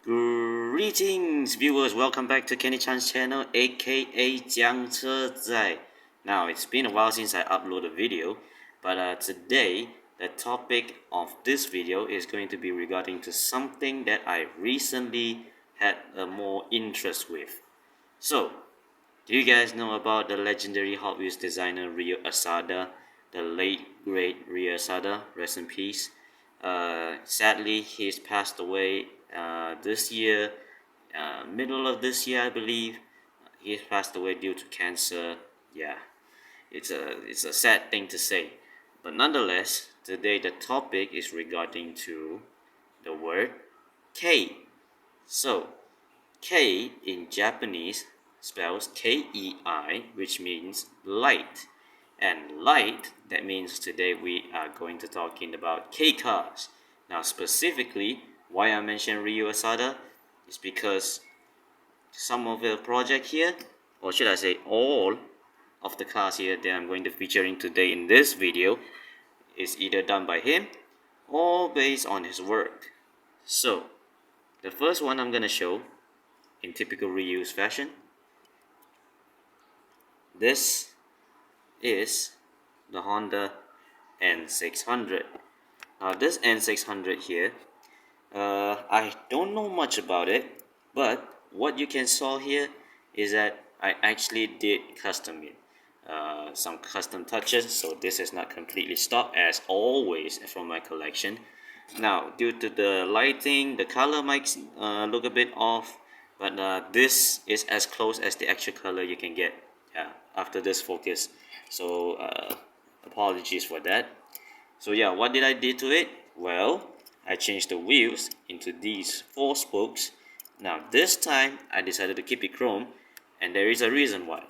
Greetings viewers, welcome back to Kenny Chan's channel, aka 讲车仔. Now it's been a while since I uploaded a video, but today the topic of this video is going to be regarding to something that I recently had a more interest with. So, do you guys know about the legendary Hot Wheels designer Ryu Asada, the late great Ryu Asada, rest in peace. Sadly, he's passed away this year, middle of this year, I believe. He's passed away due to cancer. Yeah, it's a sad thing to say, but nonetheless, today the topic is regarding to the word K. So, K in Japanese spells K-E-I, which means light. And light, that means today we are going to talking about K cars. Now specifically, why I mention Ryu Asada is because some of the project here, or should I say all of the cars here that I'm going to featuring today in this video, is either done by him or based on his work. So, the first one I'm going to show, in typical Ryu's fashion, this is the Honda N600. Now this N600 here, I don't know much about it, but what you can saw here is that I actually did custom it. Some custom touches, so this is not completely stock as always from my collection. Now due to the lighting, the color might look a bit off, but this is as close as the actual color you can get after this focus. So apologies for that. So yeah, what did I do to it? Well, I changed the wheels into these 4 spokes. Now this time I decided to keep it chrome, and there is a reason why.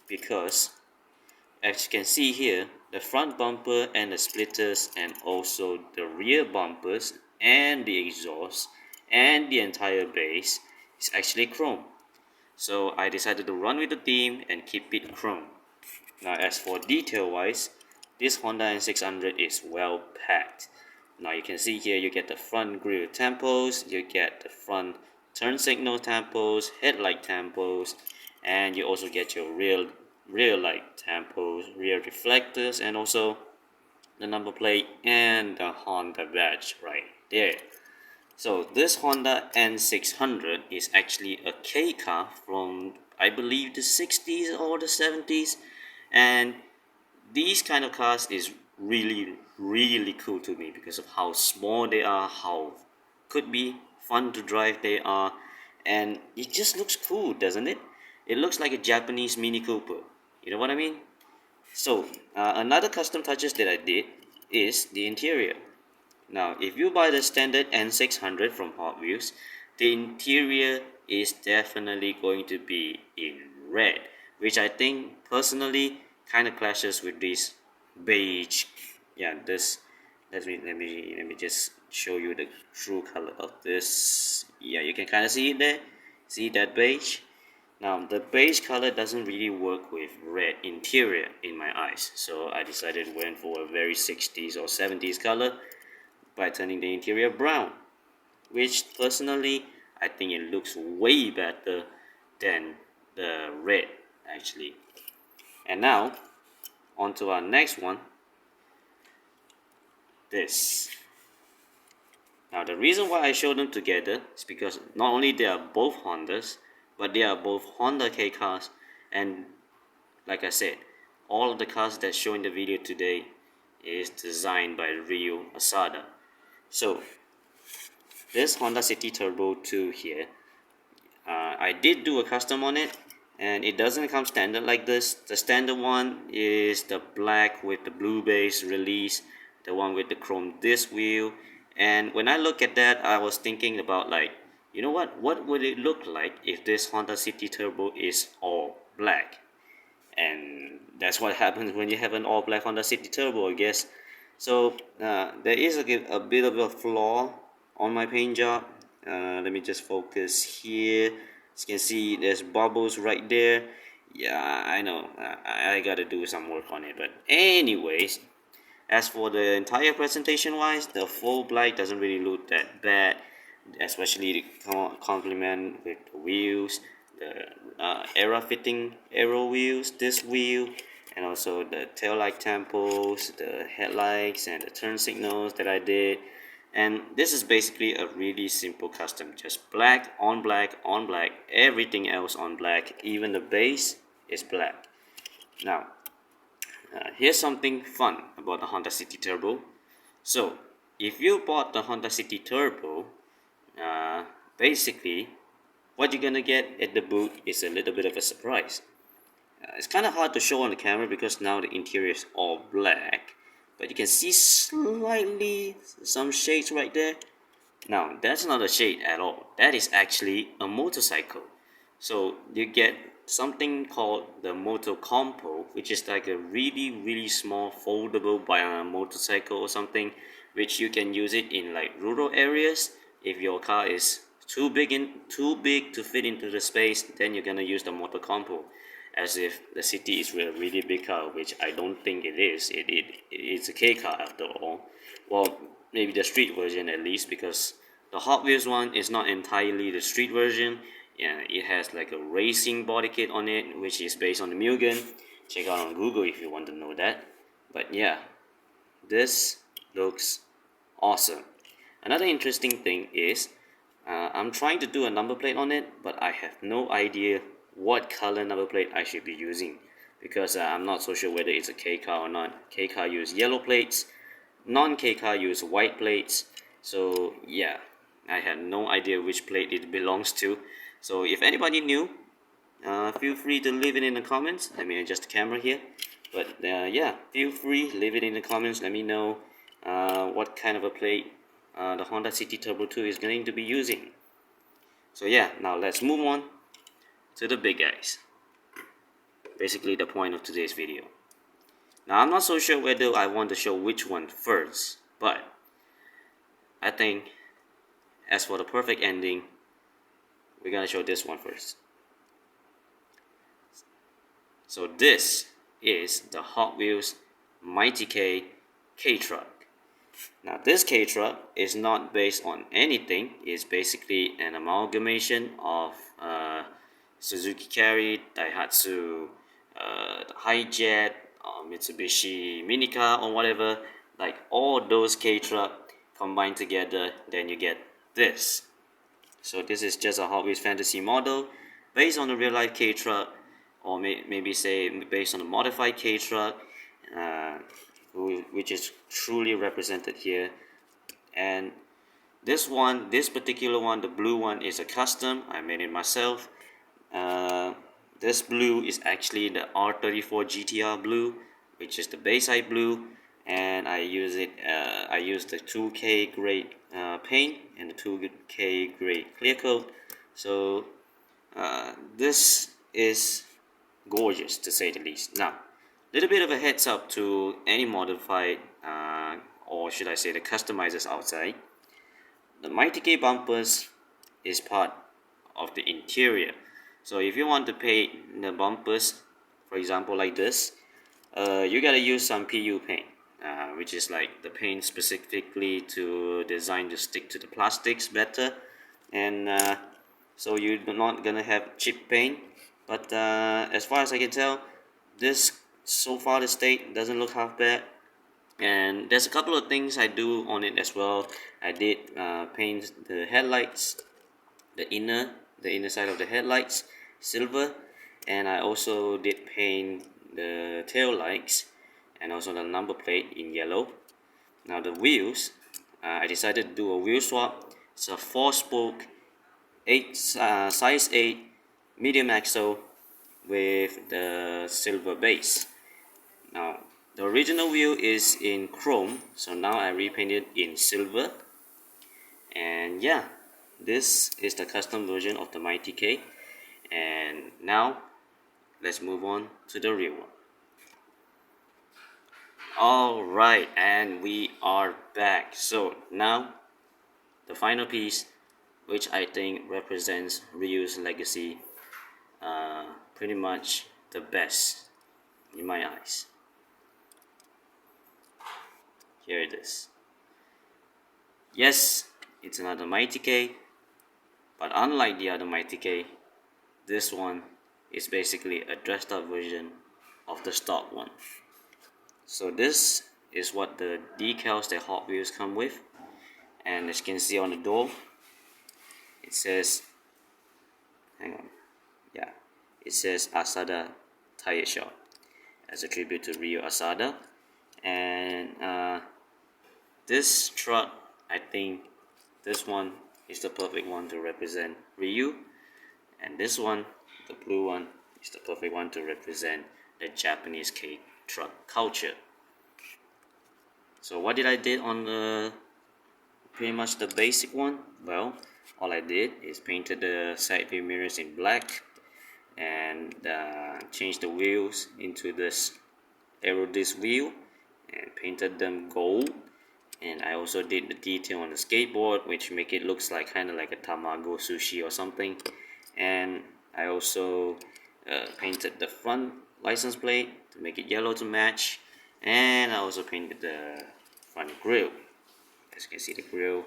Because as you can see here, the front bumper and the splitters and also the rear bumpers and the exhaust and the entire base is actually chrome. So I decided to run with the theme and keep it chrome. Now as for detail wise, this Honda N600 is well packed. Now you can see here you get the front grille tampos, you get the front turn signal tampos, headlight tampos, and you also get your rear light tampos, rear reflectors, and also the number plate and the Honda badge right there. So this Honda N600 is actually a K car from, I believe, the 60s or the 70s, and these kind of cars is really cool to me because of how small they are, how could be fun to drive they are, and it just looks cool, doesn't it? It looks like a Japanese Mini Cooper, you know what I mean? So another custom touches that I did is the interior. Now, if you buy the standard N600 from Hot Wheels, the interior is definitely going to be in red, which I think personally kind of clashes with this beige. Yeah, this. Let me just show you the true color of this. Yeah, you can kind of see it there. See that beige? Now, the beige color doesn't really work with red interior in my eyes, so I decided went for a very 60s or 70s color by turning the interior brown, which personally I think it looks way better than the red actually. And now on to our next one, this. Now the reason why I show them together is because not only they are both Hondas, but they are both Honda K cars, and like I said, all of the cars that show in the video today is designed by Ryu Asada. So this Honda City Turbo 2 here, I did do a custom on it, and it doesn't come standard like this. The standard one is the black with the blue base release, the one with the chrome disc wheel. And when I look at that, I was thinking about, like, you know what would it look like if this Honda City Turbo is all black? And that's what happens when you have an all black Honda City Turbo, I guess. So there is a bit of a flaw on my paint job. Let me just focus here. As you can see, there's bubbles right there. Yeah, I know, I gotta do some work on it, but anyways, as for the entire presentation wise, the full black doesn't really look that bad. especially the complement with the wheels, the era fitting aero wheels, this wheel, and also the tail light temples, the headlights, and the turn signals that I did. And this is basically a really simple custom, just black on black on black, everything else on black, even the base is black. Now, here's something fun about the Honda City Turbo. So, if you bought the Honda City Turbo, uh, basically, what you're gonna get at the boot is a little bit of a surprise. It's kind of hard to show on the camera because now the interior is all black, but you can see slightly some shades right there. Now, that's not a shade at all. That is actually a motorcycle. So you get something called the motor compo, which is like a really small foldable by a motorcycle or something, which you can use it in like rural areas. If your car is too big to fit into the space, then you're gonna use the motor compo, as if the city is a really big car, which I don't think it is. It's a K car after all. Well, maybe the street version at least, because the Hot Wheels one is not entirely the street version. Yeah, it has like a racing body kit on it, which is based on the Mugen. Check out on Google if you want to know that. But yeah, this looks awesome. Another interesting thing is I'm trying to do a number plate on it, but I have no idea what color number plate I should be using, because I'm not so sure whether it's a K car or not. K car use yellow plates, non-K car use white plates. So yeah, I had no idea which plate it belongs to. So if anybody knew, feel free to leave it in the comments. Let me adjust the camera here. But yeah, feel free, leave it in the comments. Let me know what kind of a plate the Honda City Turbo 2 is going to be using. So yeah, now let's move on to the big guys. Basically the point of today's video. Now I'm not so sure whether I want to show which one first, but I think as for the perfect ending, we're gonna show this one first. So this is the Hot Wheels Mighty K-Truck. Now this K-Truck is not based on anything. It's basically an amalgamation of Suzuki Carry, Daihatsu, Hijet, Mitsubishi Minica or whatever. Like all those K-Truck combined together, then you get this. So this is just a Hot Wheels fantasy model based on a real life K-Truck, or maybe say based on a modified K-Truck, which is truly represented here. And this particular one, the blue one, is a custom. I made it myself. This blue is actually the R34 GTR blue, which is the Bayside blue, and I use the 2K grade paint and the 2K grade clear coat. So this is gorgeous to say the least. Now, little bit of a heads up to any modified or should I say the customizers outside. The Mighty K bumpers is part of the interior. So if you want to paint the bumpers, for example like this, you gotta use some PU paint, which is like the paint specifically to design to stick to the plastics better, and so you're not gonna have cheap paint. But as far as I can tell, this so far the state doesn't look half bad. And there's a couple of things I do on it as well. I did paint the headlights, the inner side of the headlights silver, and I also did paint the tail lights and also the number plate in yellow. Now the wheels, I decided to do a wheel swap. It's a 4-spoke size 8 medium axle with the silver base. Now the original wheel is in chrome, so now I repainted in silver. And yeah, this is the custom version of the Mighty K. And now let's move on to the real one. Alright, and we are back. So now the final piece, which I think represents Ryu's legacy, pretty much the best in my eyes. Here it is. Yes, it's another Mighty K, But unlike the other Mighty K, this one is basically a dressed up version of the stock one. So this is what the decals that Hot Wheels come with, and as you can see on the door, it says, hang on, yeah, it says Asada Tire Shop as a tribute to Ryu Asada. And this truck, I think this one is the perfect one to represent Ryu, and this one, the blue one, is the perfect one to represent the Japanese K truck culture. So what did I did on the pretty much the basic one? Well, all I did is painted the side view mirrors in black and changed the wheels into this aero disc wheel and painted them gold. And I also did the detail on the skateboard, which make it looks like kind of like a tamago sushi or something. And I also painted the front license plate to make it yellow to match, and I also painted the front grille. As you can see, the grille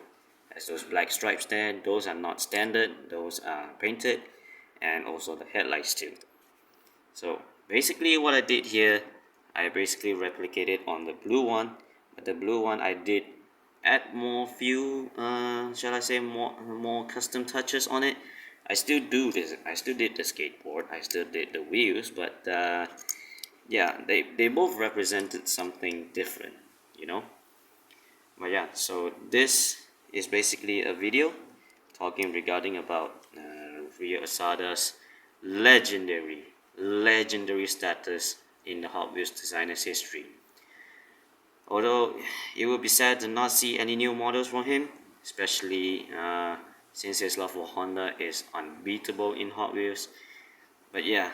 has those black stripes there. Those are not standard, those are painted, and also the headlights too. So basically what I did here, I basically replicated on the blue one, but the blue one I did add more few shall I say more custom touches on it. I still do this, I still did the skateboard, I still did the wheels, but yeah, they both represented something different, you know. But yeah, so this is basically a video talking regarding about Ryu Asada's legendary status in the Hot Wheels designers history. Although it would be sad to not see any new models from him, especially since his love for Honda is unbeatable in Hot Wheels. But yeah,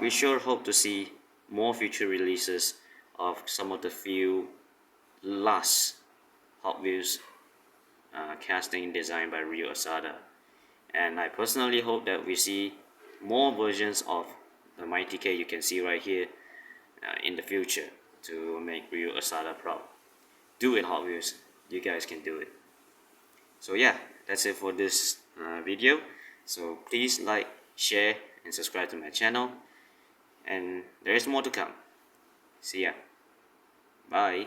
we sure hope to see more future releases of some of the few last Hot Wheels casting designed by Ryu Asada. And I personally hope that we see more versions of the Mighty K you can see right here in the future to make Ryu Asada proud. Do it, Hot Wheels. You guys can do it. So yeah, that's it for this video. So please like, share, and subscribe to my channel. And there is more to come. See ya. Bye.